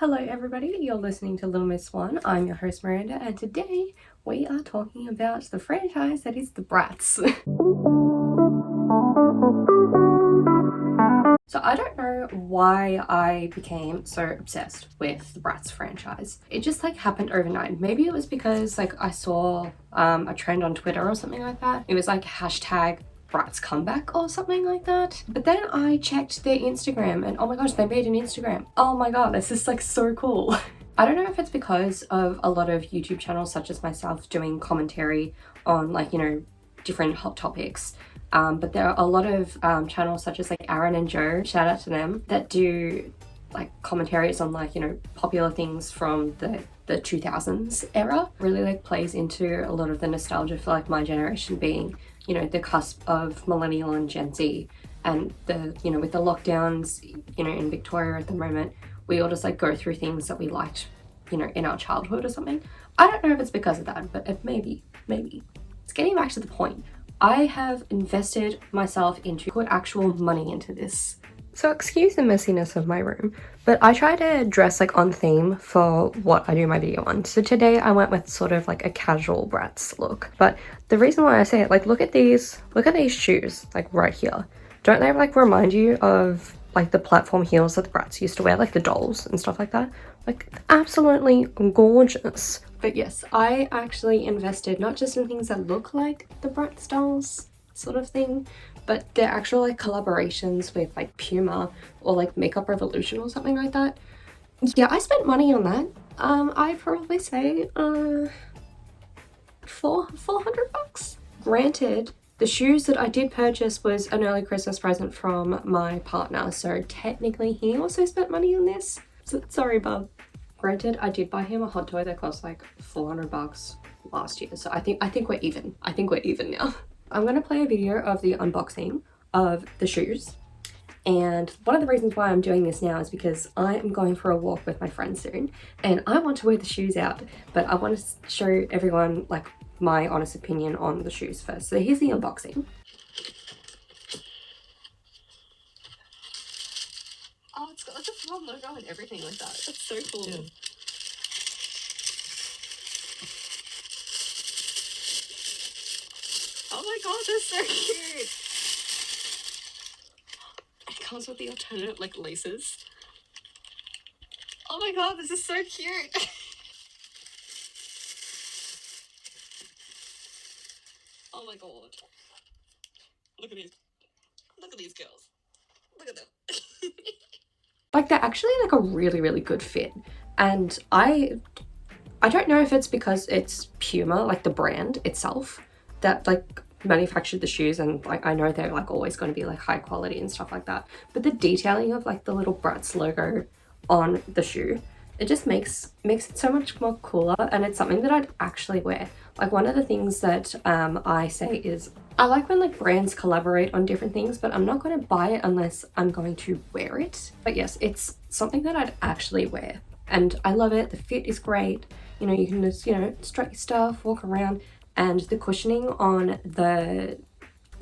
Hello everybody, you're listening to Little Miss One. I'm your host Miranda, and today we are talking about the franchise that is the Bratz. So I don't know why I became so obsessed with the Bratz franchise. It just happened overnight. Maybe it was because I saw a trend on Twitter or something like that. It was hashtag Bratz comeback or something like that. But then I checked their Instagram and oh my gosh, they made an Instagram. Oh my god, this is so cool. I don't know if it's because of a lot of YouTube channels such as myself doing commentary on different hot topics. But there are a lot of channels such as Aaron and Joe, shout out to them, that do commentaries on popular things from the 2000s era. Really plays into a lot of the nostalgia for my generation being the cusp of millennial and Gen Z, and with the lockdowns in Victoria at the moment, we all just go through things that we liked in our childhood or something. I don't know if it's because of that, but it maybe. It's getting back to the point. I have invested myself into put actual money into this. So excuse the messiness of my room, but I try to dress on theme for what I do my video on. So today I went with sort of a casual Bratz look. But the reason why I say it, look at these shoes, right here. Don't they remind you of the platform heels that the Bratz used to wear, the dolls and stuff like that? Absolutely gorgeous. But yes, I actually invested not just in things that look like the Bratz dolls sort of thing, but they're actual collaborations with Puma or Makeup Revolution or something like that. Yeah, I spent money on that. I'd probably say $400. Granted, the shoes that I did purchase was an early Christmas present from my partner, so technically he also spent money on this. So, sorry, bub. Granted, I did buy him a hot toy that cost $400 last year, so I think we're even. I think we're even now. I'm gonna play a video of the unboxing of the shoes, and one of the reasons why I'm doing this now is because I am going for a walk with my friends soon, and I want to wear the shoes out, but I want to show everyone my honest opinion on the shoes first. So here's the unboxing. Oh, it's got a fun logo and everything like that. That's so cool. Yeah. Oh my god, they're so cute! It comes with the alternate laces. Oh my god, this is so cute! Oh my god. Look at these. Look at these girls. Look at them. They're actually a really good fit. And I don't know if it's because it's Puma, the brand itself, that manufactured the shoes, and I know they're always going to be high quality and stuff like that, but the detailing of the little Bratz logo on the shoe, it just makes it so much more cooler, and it's something that I'd actually wear. One of the things that I say is I like when brands collaborate on different things, but I'm not going to buy it unless I'm going to wear it. But yes, it's something that I'd actually wear, and I love it. The fit is great. You can just strut your stuff, walk around. And the cushioning on the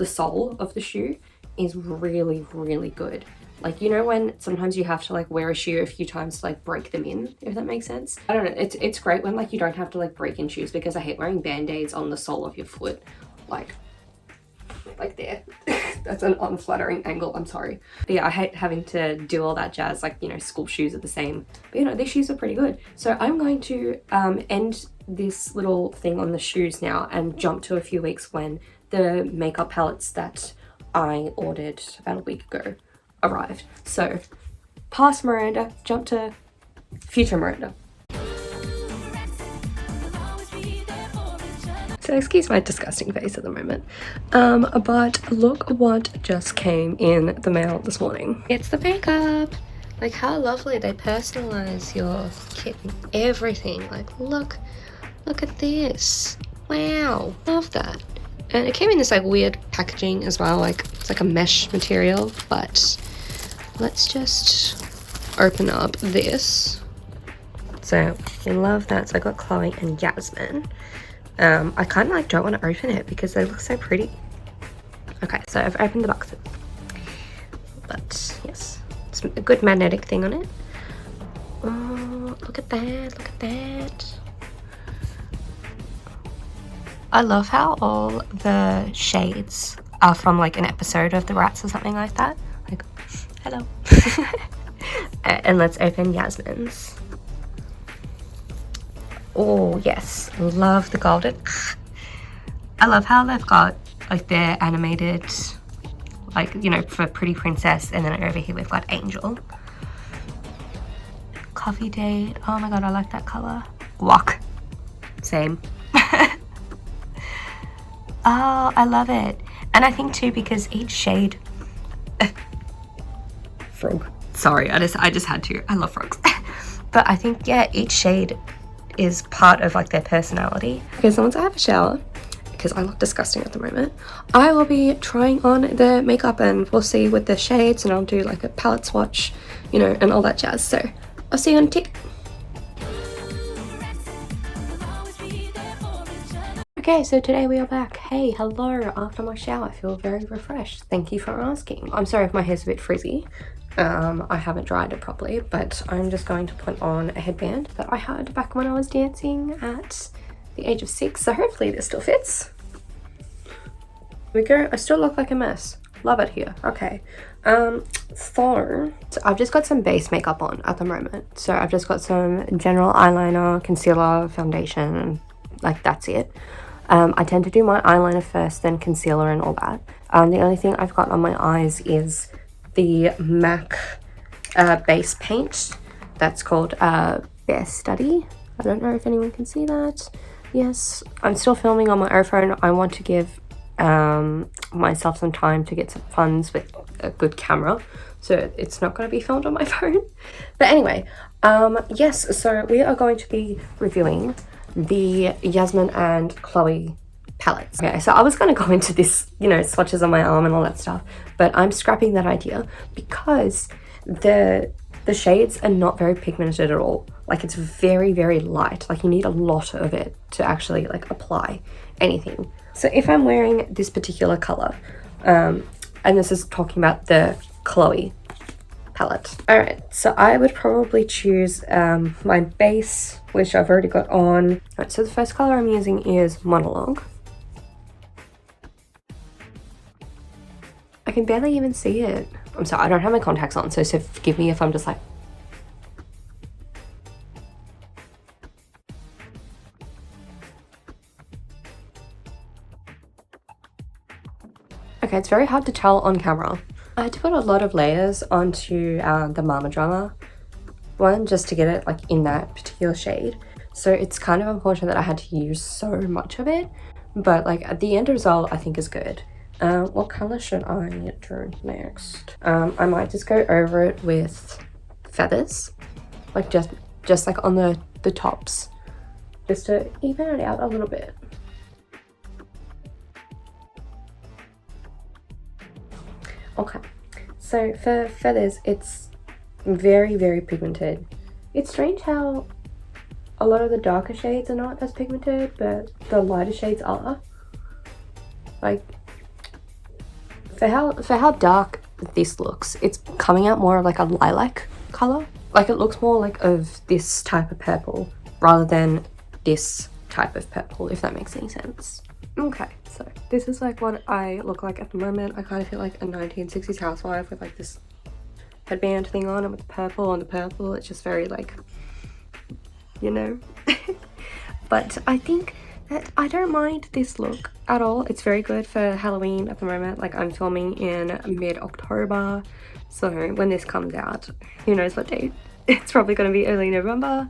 sole of the shoe is really good. When sometimes you have to wear a shoe a few times to break them in, if that makes sense. I don't know, it's great when you don't have to break in shoes, because I hate wearing band-aids on the sole of your foot. There. That's an unflattering angle, I'm sorry. But yeah, I hate having to do all that jazz, school shoes are the same. But these shoes are pretty good. So I'm going to end this little thing on the shoes now and jump to a few weeks when the makeup palettes that I ordered about a week ago arrived. So past Miranda, jump to future Miranda. So excuse my disgusting face at the moment, but look what just came in the mail this morning. It's the makeup. How lovely, they personalize your kit and everything. Look at this. Wow, love that. And it came in this weird packaging as well, it's a mesh material. But let's just open up this. So I love that. So I got Chloe and Yasmin. I kind of don't want to open it because they look so pretty. Okay, so I've opened the boxes, but yes, it's a good magnetic thing on it. Oh, look at that, look at that. I love how all the shades are from like an episode of the Bratz or something like that. Like, hello. And let's open Yasmin's. Oh yes, love the golden. I love how they've got like their animated, like, you know, for Pretty Princess, and then over here we've got Angel. Coffee Date. Oh my god, I like that color. Walk. Same. Oh, I love it. And I think too, because each shade frog. Sorry, I just had to. I love frogs. But I think, yeah, each shade is part of like their personality. Okay, so once I have a shower, because I look disgusting at the moment, I will be trying on the makeup and we'll see with the shades, and I'll do like a palette swatch, you know, and all that jazz. So I'll see you in a tick. Okay, so today we are back. Hey, hello. After my shower, I feel very refreshed. Thank you for asking. I'm sorry if my hair's a bit frizzy. I haven't dried it properly, but I'm just going to put on a headband that I had back when I was dancing at the age of 6. So hopefully this still fits. Here we go. I still look like a mess. Love it here. Okay. So I've just got some base makeup on at the moment. So I've just got some general eyeliner, concealer, foundation, and like that's it. I tend to do my eyeliner first, then concealer and all that. The only thing I've got on my eyes is the MAC base paint that's called Bear Study. I don't know if anyone can see that. Yes, I'm still filming on my iPhone. I want to give myself some time to get some funds with a good camera, so it's not going to be filmed on my phone. But anyway, yes, so we are going to be reviewing the Yasmin and Chloe palettes. Okay, so I was going to go into this, you know, swatches on my arm and all that stuff, but I'm scrapping that idea because the shades are not very pigmented at all. Like, it's very, very light. Like, you need a lot of it to actually like apply anything. So if I'm wearing this particular color, and this is talking about the Chloe palette. All right, so I would probably choose my base, which I've already got on. All right, so the first color I'm using is Monologue. I can barely even see it. I'm sorry, I don't have my contacts on, so forgive me if I'm just like... Okay, it's very hard to tell on camera. I had to put a lot of layers onto the Mama Drama one just to get it like in that particular shade. So it's kind of unfortunate that I had to use so much of it, but like at the end result I think is good. What color should I do next? I might just go over it with feathers, like just like on the tops, just to even it out a little bit. Okay, so for feathers, it's very, very pigmented. It's strange how a lot of the darker shades are not as pigmented, but the lighter shades are. Like, for how dark this looks, it's coming out more of like a lilac color. Like, it looks more like of this type of purple rather than this type of purple, if that makes any sense. Okay, so this is like what I look like at the moment. I kind of feel like a 1960s housewife with like this headband thing on, and with the purple on the purple, it's just very like, you know. But I think that I don't mind this look at all. It's very good for Halloween at the moment. Like, I'm filming in mid-October, so when this comes out, who knows what date. It's probably going to be early November.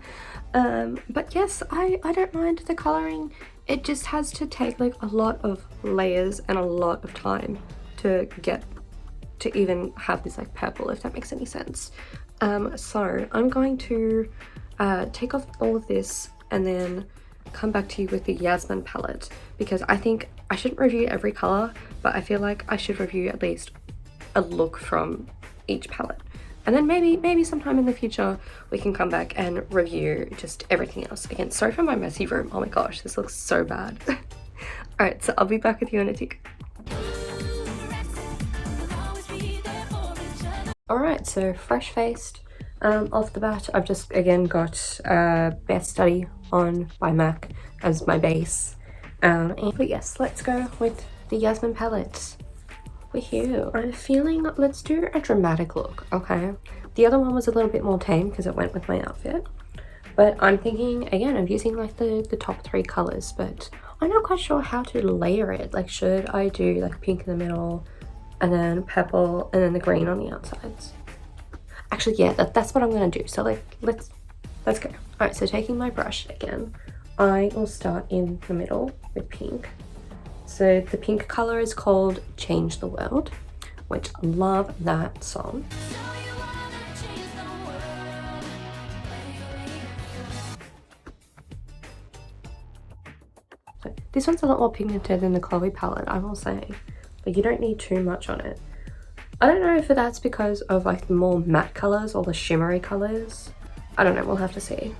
But yes, I don't mind the coloring. It just has to take like a lot of layers and a lot of time to get to even have this like purple, if that makes any sense. So I'm going to take off all of this and then come back to you with the Yasmin palette, because I think I shouldn't review every color, but I feel like I should review at least a look from each palette. And then maybe sometime in the future we can come back and review just everything else. Again, sorry for my messy room. Oh my gosh, this looks so bad. Alright, so I'll be back with you in a tick. Alright, so fresh-faced. Off the bat, I've just again got Best Study on by MAC as my base. But yes, let's go with the Yasmin palette. Woohoo! I'm feeling, let's do a dramatic look, okay? The other one was a little bit more tame because it went with my outfit. But I'm thinking, again, of using like the top 3 colours, but I'm not quite sure how to layer it. Like, should I do like pink in the middle and then purple and then the green on the outsides? Actually, yeah, that's what I'm gonna do. So like, let's go. All right, so taking my brush again, I will start in the middle with pink. So the pink color is called Change the World, which I love that song. So this one's a lot more pigmented than the Chloe palette, I will say, but you don't need too much on it. I don't know if that's because of like the more matte colors or the shimmery colors. I don't know, we'll have to see.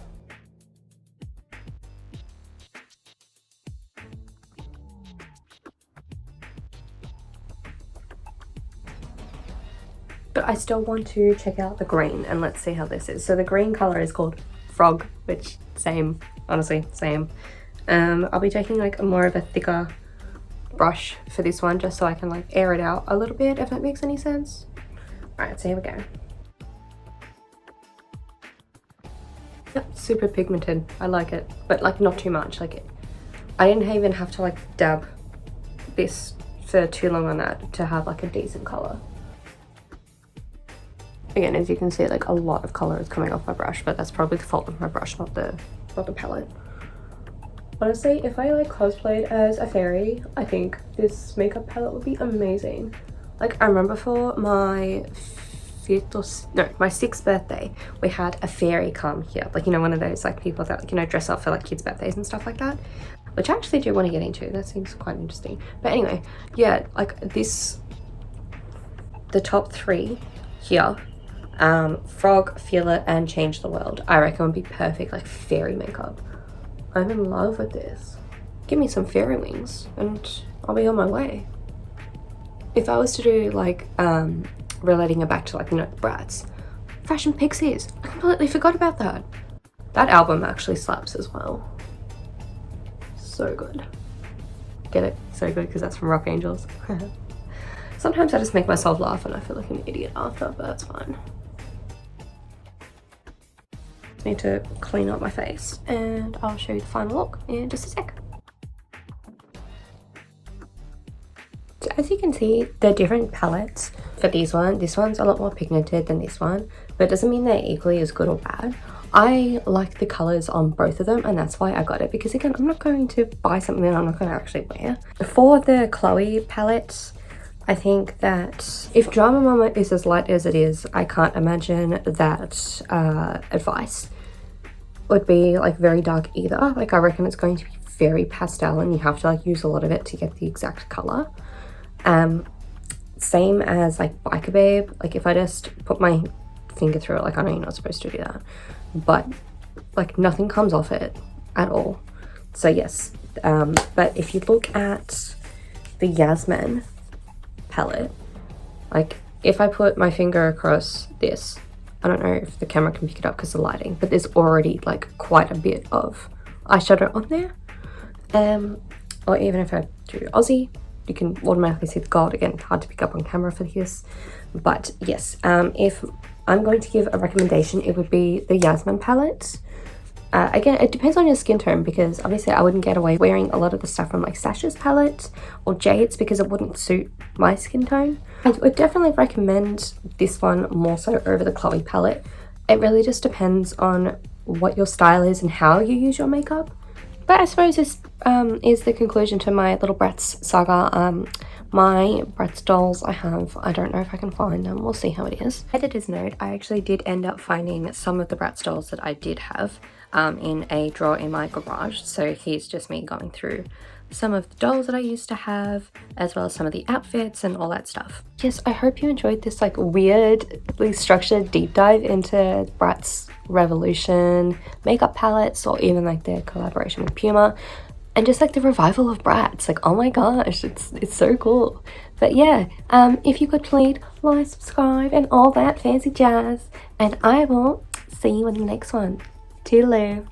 But I still want to check out the green and let's see how this is. So the green color is called Frog, which same, honestly, same. I'll be taking like a more of a thicker brush for this one just so I can like air it out a little bit, if that makes any sense. Alright, so here we go. Yep, super pigmented. I like it, but like not too much. Like I didn't even have to like dab this for too long on that to have like a decent color. Again, as you can see, like a lot of color is coming off my brush, but that's probably the fault of my brush, not the palette. Honestly, if I like cosplayed as a fairy, I think this makeup palette would be amazing. Like I remember for my my 6th birthday, we had a fairy come here. Like, you know, one of those like people that, like, you know, dress up for like kids' birthdays and stuff like that, which I actually do want to get into. That seems quite interesting. But anyway, yeah, like this, the top 3 here, Frog, Feel It, and Change the World, I reckon would be perfect like fairy makeup. I'm in love with this. Give me some fairy wings and I'll be on my way. If I was to do like relating it back to like, you know, Bratz, Fashion Pixies, I completely forgot about that. That album actually slaps as well. So good. Get it? So good because that's from Rock Angels. Sometimes I just make myself laugh and I feel like an idiot after, but that's fine. Need to clean up my face and I'll show you the final look in just a sec. So as you can see, the different palettes for this one's a lot more pigmented than this one, but it doesn't mean they're equally as good or bad. I like the colors on both of them and that's why I got it, because again, I'm not going to buy something that I'm not going to actually wear. For the Chloe palette, I think that if Drama Mama is as light as it is, I can't imagine that Advice would be like very dark either. Like I reckon it's going to be very pastel and you have to like use a lot of it to get the exact color. Same as like Biker Babe, like if I just put my finger through it, like I know you're not supposed to do that, but like nothing comes off it at all. So yes, but if you look at the Yasmin palette, like if I put my finger across this, I don't know if the camera can pick it up because of the lighting, but there's already like quite a bit of eyeshadow on there. Or even if I do Aussie, you can automatically see the gold. Again, hard to pick up on camera for this, but yes, if I'm going to give a recommendation, it would be the Yasmin palette. Again, it depends on your skin tone, because obviously I wouldn't get away wearing a lot of the stuff from like Sasha's palette or Jade's because it wouldn't suit my skin tone. I would definitely recommend this one more so over the Chloe palette. It really just depends on what your style is and how you use your makeup. But I suppose this is the conclusion to my little Bratz saga. My Bratz dolls I don't know if I can find them, we'll see how it is. Editor's note, I actually did end up finding some of the Bratz dolls that I did have in a drawer in my garage, so here's just me going through some of the dolls that I used to have, as well as some of the outfits and all that stuff. Yes, I hope you enjoyed this like weirdly structured deep dive into Bratz Revolution makeup palettes, or even like their collaboration with Puma. and just like the revival of Bratz. Like, oh my gosh, it's so cool. But yeah, if you could please like, subscribe, and all that fancy jazz, and I will see you in the next one. Toodaloo.